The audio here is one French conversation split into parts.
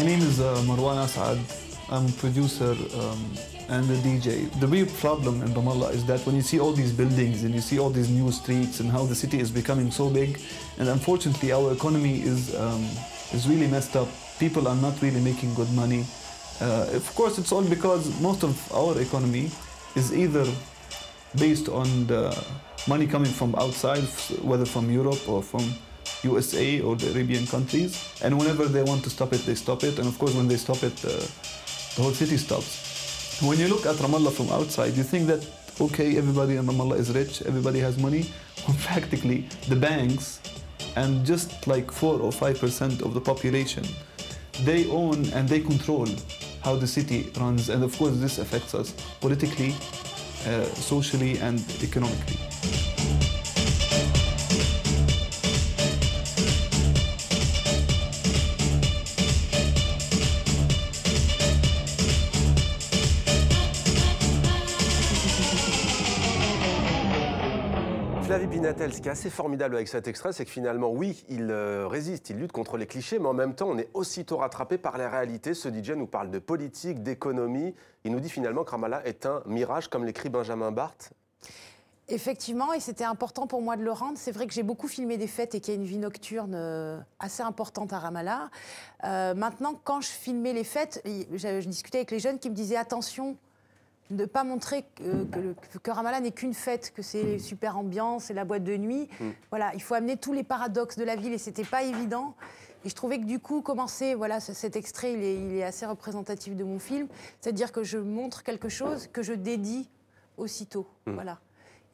name is Marwan Asad. I'm a producer and a DJ. The real problem in Ramallah is that when you see all these buildings and you see all these new streets and how the city is becoming so big, and unfortunately our economy is really messed up. People are not really making good money. Of course, it's all because most of our economy is either based on the money coming from outside, whether from Europe or from USA or the Arabian countries. And whenever they want to stop it, they stop it. And of course, when they stop it, the whole city stops. When you look at Ramallah from outside, you think that, okay, everybody in Ramallah is rich, everybody has money. When practically, the banks and just like 4 or 5% of the population, they own and they control how the city runs. And of course, this affects us politically, socially, and economically. Flavie Pinatel, ce qui est assez formidable avec cet extrait, c'est que finalement, oui, il résiste, il lutte contre les clichés, mais en même temps, on est aussitôt rattrapé par la réalité. Ce DJ nous parle de politique, d'économie. Il nous dit finalement que Ramallah est un mirage, comme l'écrit Benjamin Barthes. Effectivement, et c'était important pour moi de le rendre. C'est vrai que j'ai beaucoup filmé des fêtes et qu'il y a une vie nocturne assez importante à Ramallah. Maintenant, quand je filmais les fêtes, je discutais avec les jeunes qui me disaient attention, de ne pas montrer que Ramallah n'est qu'une fête, que c'est super ambiance, c'est la boîte de nuit. Voilà, il faut amener tous les paradoxes de la ville et c'était pas évident. Et je trouvais que du coup, commencer, voilà, cet extrait, il est assez représentatif de mon film. C'est-à-dire que je montre quelque chose que je dédie aussitôt. Voilà.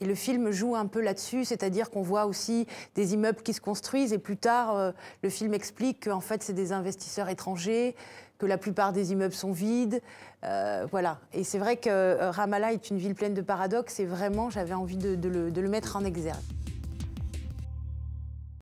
Et le film joue un peu là-dessus, c'est-à-dire qu'on voit aussi des immeubles qui se construisent et plus tard, le film explique qu'en fait, c'est des investisseurs étrangers, que la plupart des immeubles sont vides. Voilà. Et c'est vrai que Ramallah est une ville pleine de paradoxes et vraiment, j'avais envie de le mettre en exergue.